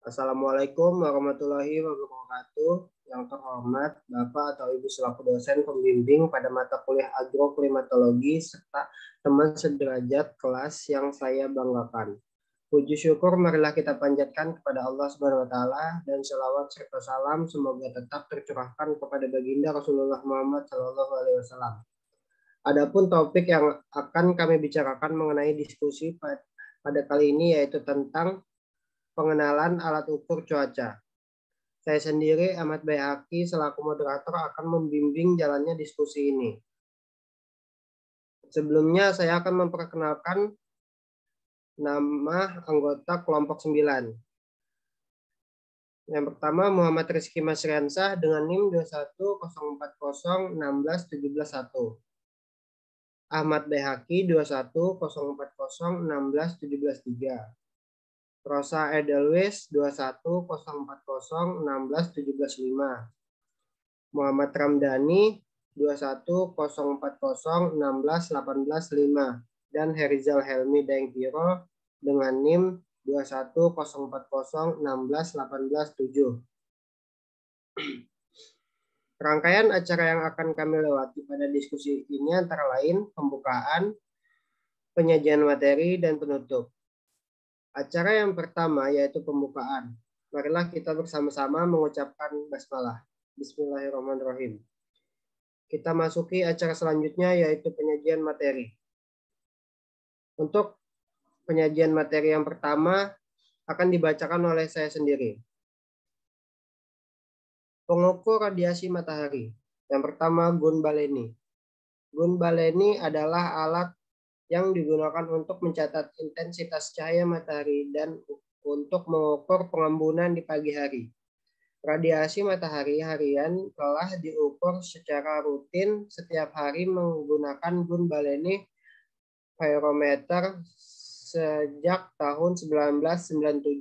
Assalamualaikum warahmatullahi wabarakatuh. Yang terhormat Bapak atau Ibu selaku dosen pembimbing pada mata kuliah agroklimatologi serta teman sederajat kelas yang saya banggakan. Puji syukur marilah kita panjatkan kepada Allah Subhanahu wa taala dan selawat serta salam semoga tetap tercurahkan kepada baginda Rasulullah Muhammad Shallallahu alaihi wasallam. Adapun topik yang akan kami bicarakan mengenai diskusi pada kali ini yaitu tentang pengenalan alat ukur cuaca. Saya sendiri, Ahmad Bayhaqi, selaku moderator akan membimbing jalannya diskusi ini. Sebelumnya saya akan memperkenalkan nama anggota kelompok 9. Yang pertama Muhammad Rizky Masriansah dengan NIM 210401671. Ahmad Bayhaqi 210401673. Rosa Edelweiss 210401675. Muhammad Ramdhani 21040161885 dan Herizal Helmi Daengpiro dengan NIM 21040161887. Rangkaian acara yang akan kami lewati pada diskusi ini antara lain pembukaan, penyajian materi, dan penutup. Acara yang pertama yaitu pembukaan. Marilah kita bersama-sama mengucapkan basmalah. Bismillahirrahmanirrahim. Kita masuki acara selanjutnya yaitu penyajian materi. Untuk penyajian materi yang pertama akan dibacakan oleh saya sendiri. Pengukur radiasi matahari. Yang pertama gun baleni. Gun baleni adalah alat yang digunakan untuk mencatat intensitas cahaya matahari dan untuk mengukur pengembunan di pagi hari. Radiasi matahari harian telah diukur secara rutin setiap hari menggunakan gun baleni pyrometer sejak tahun 1997.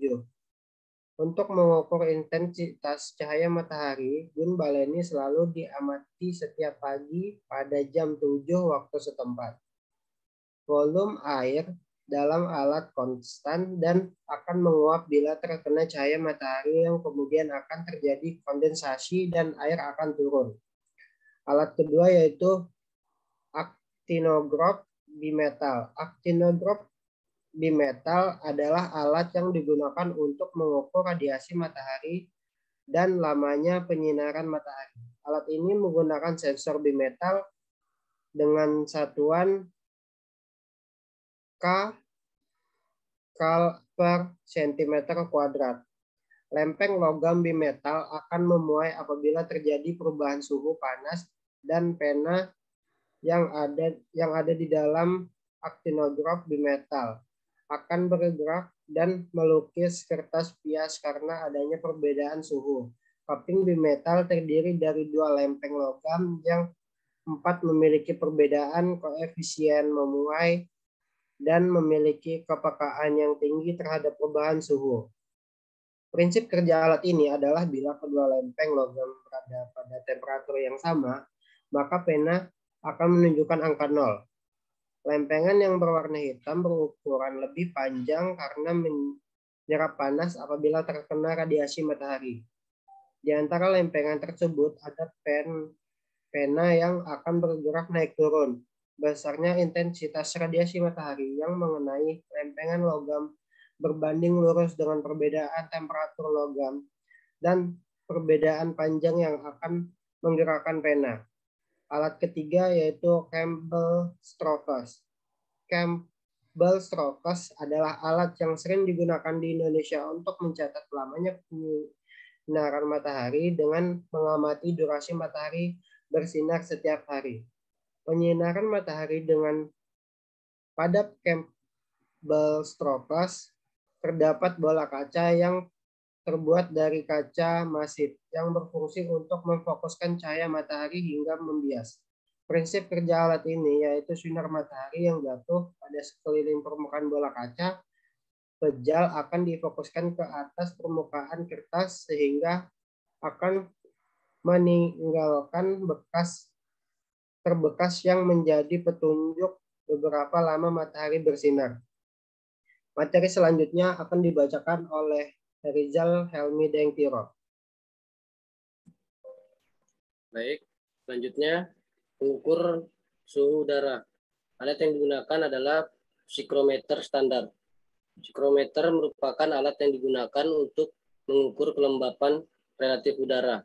Untuk mengukur intensitas cahaya matahari, gun baleni selalu diamati setiap pagi pada jam 7 waktu setempat. Volume air dalam alat konstan dan akan menguap bila terkena cahaya matahari yang kemudian akan terjadi kondensasi dan air akan turun. Alat kedua yaitu actinograph bimetal. Actinograph bimetal adalah alat yang digunakan untuk mengukur radiasi matahari dan lamanya penyinaran matahari. Alat ini menggunakan sensor bimetal dengan satuan K per centimeter kuadrat. Lempeng logam bimetal akan memuai apabila terjadi perubahan suhu panas dan pena yang ada di dalam actinograph bimetal akan bergerak dan melukis kertas pias karena adanya perbedaan suhu. Cupping bimetal terdiri dari dua lempeng logam yang empat memiliki perbedaan koefisien memuai dan memiliki kepekaan yang tinggi terhadap perubahan suhu. Prinsip kerja alat ini adalah bila kedua lempeng logam berada pada temperatur yang sama, maka pena akan menunjukkan angka 0. Lempengan yang berwarna hitam berukuran lebih panjang karena menyerap panas apabila terkena radiasi matahari. Di antara lempengan tersebut ada pena yang akan bergerak naik turun. Besarnya intensitas radiasi matahari yang mengenai lempengan logam berbanding lurus dengan perbedaan temperatur logam dan perbedaan panjang yang akan menggerakkan pena. Alat ketiga yaitu Campbell Strokes. Campbell Strokes adalah alat yang sering digunakan di Indonesia untuk mencatat lamanya penyinaran matahari dengan mengamati durasi matahari bersinar setiap hari. Penyinaran matahari pada Campbell Strokes terdapat bola kaca yang terbuat dari kaca masif yang berfungsi untuk memfokuskan cahaya matahari hingga membias. Prinsip kerja alat ini yaitu sinar matahari yang jatuh pada sekeliling permukaan bola kaca pejal akan difokuskan ke atas permukaan kertas sehingga akan meninggalkan bekas terbekas yang menjadi petunjuk beberapa lama matahari bersinar. Materi selanjutnya akan dibacakan oleh Rizal Helmi Dengpiro. Baik, selanjutnya pengukur suhu udara. Alat yang digunakan adalah psikrometer standar. Psikrometer merupakan alat yang digunakan untuk mengukur kelembapan relatif udara.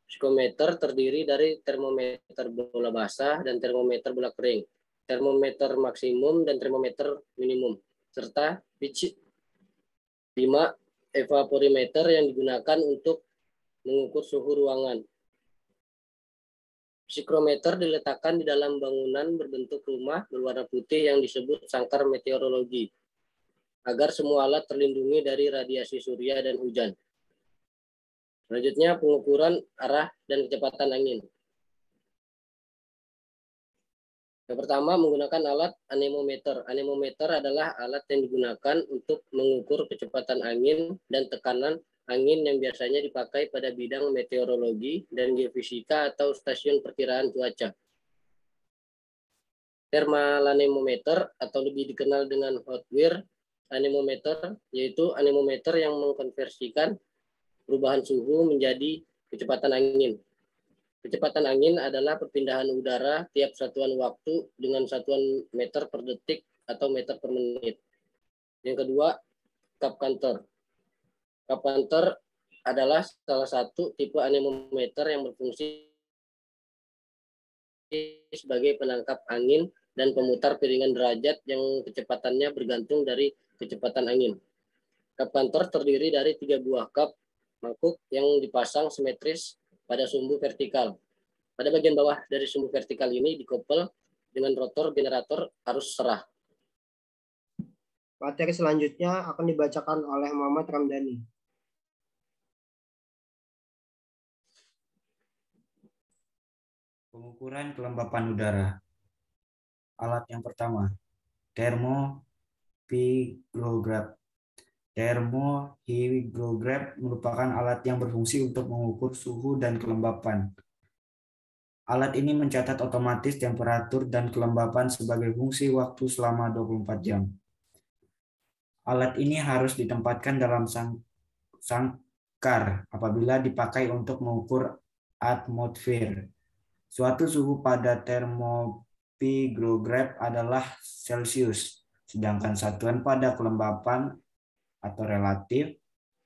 Psikometer terdiri dari termometer bola basah dan termometer bola kering, termometer maksimum dan termometer minimum, serta pitch 5 evaporimeter yang digunakan untuk mengukur suhu ruangan. Psikrometer diletakkan di dalam bangunan berbentuk rumah berwarna putih yang disebut sangkar meteorologi, agar semua alat terlindungi dari radiasi surya dan hujan. Selanjutnya, pengukuran arah dan kecepatan angin. Yang pertama, menggunakan alat anemometer. Anemometer adalah alat yang digunakan untuk mengukur kecepatan angin dan tekanan angin yang biasanya dipakai pada bidang meteorologi dan geofisika atau stasiun perkiraan cuaca. Thermal anemometer atau lebih dikenal dengan hot wire anemometer, yaitu anemometer yang mengkonversikan perubahan suhu menjadi kecepatan angin. Kecepatan angin adalah perpindahan udara tiap satuan waktu dengan satuan meter per detik atau meter per menit. Yang kedua, cup counter. Cup counter adalah salah satu tipe anemometer yang berfungsi sebagai penangkap angin dan pemutar piringan derajat yang kecepatannya bergantung dari kecepatan angin. Cup counter terdiri dari 3 buah cup mangkuk yang dipasang simetris pada sumbu vertikal. Pada bagian bawah dari sumbu vertikal ini dikoppel dengan rotor generator arus serah. Materi selanjutnya akan dibacakan oleh Muhammad Ramdhani. Pengukuran kelembapan udara. Alat yang pertama, termohygrograph. Termohygrograph merupakan alat yang berfungsi untuk mengukur suhu dan kelembapan. Alat ini mencatat otomatis temperatur dan kelembapan sebagai fungsi waktu selama 24 jam. Alat ini harus ditempatkan dalam sangkar apabila dipakai untuk mengukur atmosfer. Suatu suhu pada termohygrograph adalah Celcius, sedangkan satuan pada kelembapan atau relatif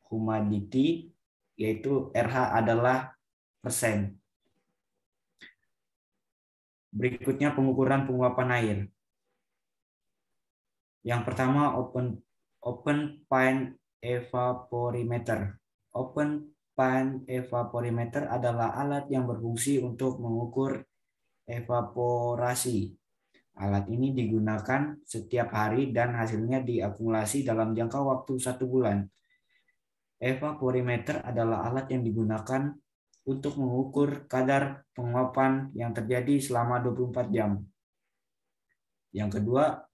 humidity yaitu RH adalah persen. Berikutnya pengukuran penguapan air. Yang pertama open pan evaporimeter. Open pan evaporimeter adalah alat yang berfungsi untuk mengukur evaporasi. Alat ini digunakan setiap hari dan hasilnya diakumulasi dalam jangka waktu 1 bulan. Evaporimeter adalah alat yang digunakan untuk mengukur kadar penguapan yang terjadi selama 24 jam. Yang kedua,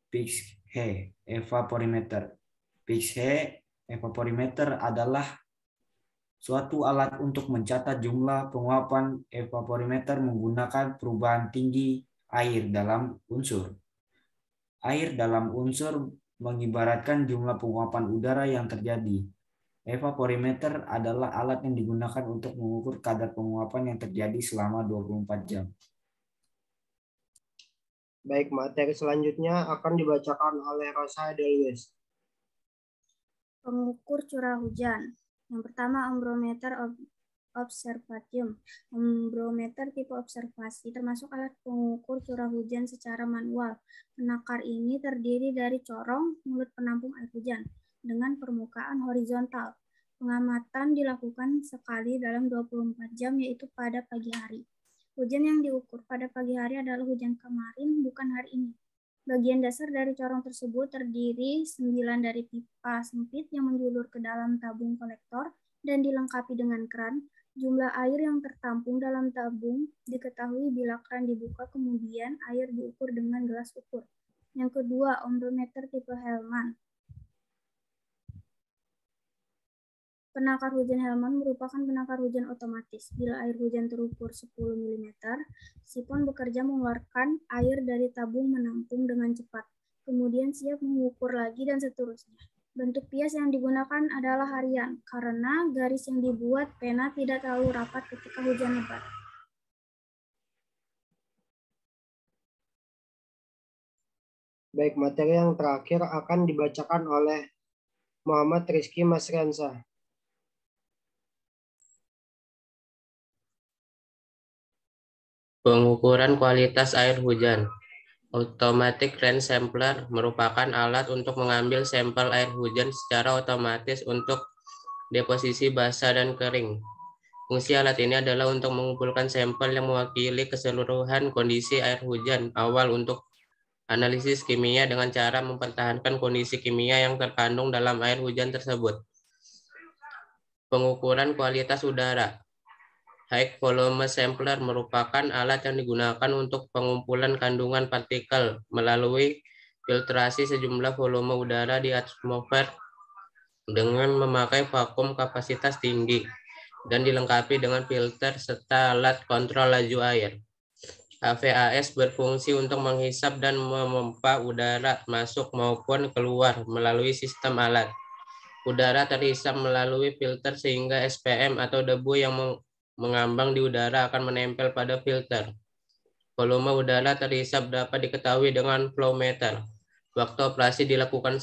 Peak-He evaporimeter. Peak-He evaporimeter adalah suatu alat untuk mencatat jumlah penguapan evaporimeter menggunakan perubahan tinggi air dalam unsur. Air dalam unsur mengibaratkan jumlah penguapan udara yang terjadi. Evaporimeter adalah alat yang digunakan untuk mengukur kadar penguapan yang terjadi selama 24 jam. Baik, materi selanjutnya akan dibacakan oleh Rosa Delwes. Pengukur curah hujan. Yang pertama, ombrometer observatium. Ombrometer tipe observasi termasuk alat pengukur curah hujan secara manual. Penakar ini terdiri dari corong mulut penampung air hujan dengan permukaan horizontal. Pengamatan dilakukan sekali dalam 24 jam yaitu pada pagi hari. Hujan yang diukur pada pagi hari adalah hujan kemarin, bukan hari ini. Bagian dasar dari corong tersebut terdiri 9 dari pipa sempit yang menjulur ke dalam tabung kolektor dan dilengkapi dengan keran. Jumlah air yang tertampung dalam tabung diketahui bila keran dibuka, kemudian air diukur dengan gelas ukur. Yang kedua, ombrometer tipe Hellman. Penakar hujan Hellman merupakan penakar hujan otomatis. Bila air hujan terukur 10 mm, sifon bekerja mengeluarkan air dari tabung menampung dengan cepat, kemudian siap mengukur lagi dan seterusnya. Bentuk bias yang digunakan adalah harian, karena garis yang dibuat pena tidak terlalu rapat ketika hujan lebat. Baik, materi yang terakhir akan dibacakan oleh Muhammad Rizky Masriansyah. Pengukuran kualitas air hujan. Automatic Rain Sampler merupakan alat untuk mengambil sampel air hujan secara otomatis untuk deposisi basah dan kering. Fungsi alat ini adalah untuk mengumpulkan sampel yang mewakili keseluruhan kondisi air hujan awal untuk analisis kimia dengan cara mempertahankan kondisi kimia yang terkandung dalam air hujan tersebut. Pengukuran kualitas udara. High Volume Sampler merupakan alat yang digunakan untuk pengumpulan kandungan partikel melalui filtrasi sejumlah volume udara di atmosfer dengan memakai vakum kapasitas tinggi dan dilengkapi dengan filter serta alat kontrol laju air. HVAS berfungsi untuk menghisap dan memompa udara masuk maupun keluar melalui sistem alat. Udara terhisap melalui filter sehingga SPM atau debu yang mengambang di udara akan menempel pada filter. Volume udara terhisap dapat diketahui dengan flow meter. Waktu operasi dilakukan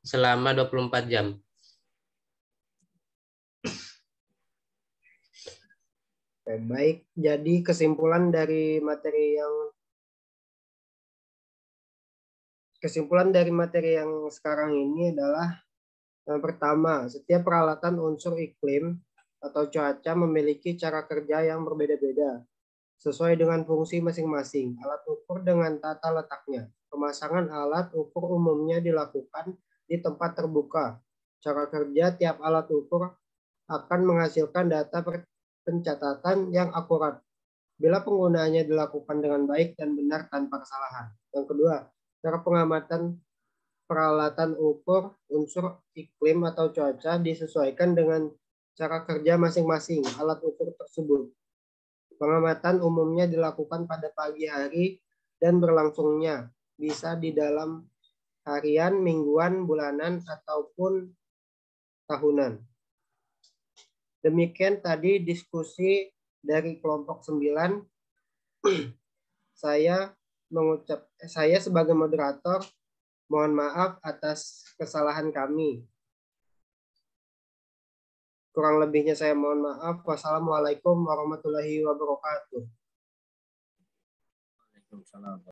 selama 24 jam. Baik, jadi kesimpulan dari materi yang sekarang ini adalah yang pertama, setiap peralatan unsur iklim atau cuaca memiliki cara kerja yang berbeda-beda sesuai dengan fungsi masing-masing alat ukur dengan tata letaknya. Pemasangan alat ukur umumnya dilakukan di tempat terbuka. Cara kerja tiap alat ukur akan menghasilkan data pencatatan yang akurat bila penggunaannya dilakukan dengan baik dan benar tanpa kesalahan. Yang kedua, cara pengamatan peralatan ukur unsur iklim atau cuaca disesuaikan dengan cara kerja masing-masing alat ukur tersebut. Pengamatan umumnya dilakukan pada pagi hari dan berlangsungnya bisa di dalam harian, mingguan, bulanan, ataupun tahunan. Demikian tadi diskusi dari kelompok 9. Saya sebagai moderator mohon maaf atas kesalahan kami. Kurang lebihnya saya mohon maaf. Wassalamualaikum warahmatullahi wabarakatuh. Waalaikumsalam.